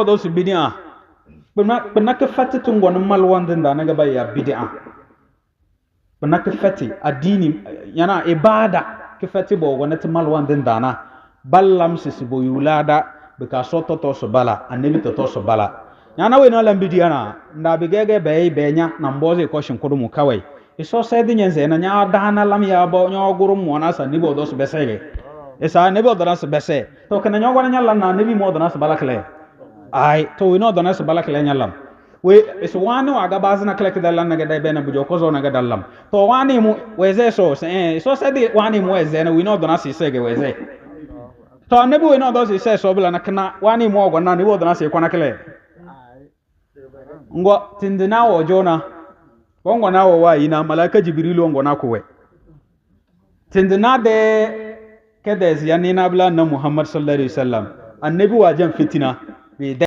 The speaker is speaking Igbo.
do su bid'a bana ka fatti tun gwanin malwandin da na gaba ya bid'a bana ka fatti addini yana ibada ka fatti bo gwanin ta malwandin da na ballam sisi bo yulada bika soto to so bala annabi to so bala yana we no lam bid'a na nda bigege benya na mboze ko shin kudu mu kawai iso sai din yanzu na nya dana lam ya bo nyo guru mu na sa ni bo do so besege isa ne bo do na so bese to kana nyo gwana nyalla na nabi mo do na so balakle ai to we no do na so balakle nyallam we is wani wa ga bazna klek dalan na ga dai bena bujo ko zo na ga dallam to wani mu weze so so sai di wani mu weze na we no do na so sege weze to annabi we no do so se so bla na kana wani mu gwana ni bo do na so kwana kle ngo tindina wo jona wongo na wo wa ina malaka jibril wongo na ko we tindina de kede yanina bla na muhammad sallallahu alaihi wasallam annabi wajen fitina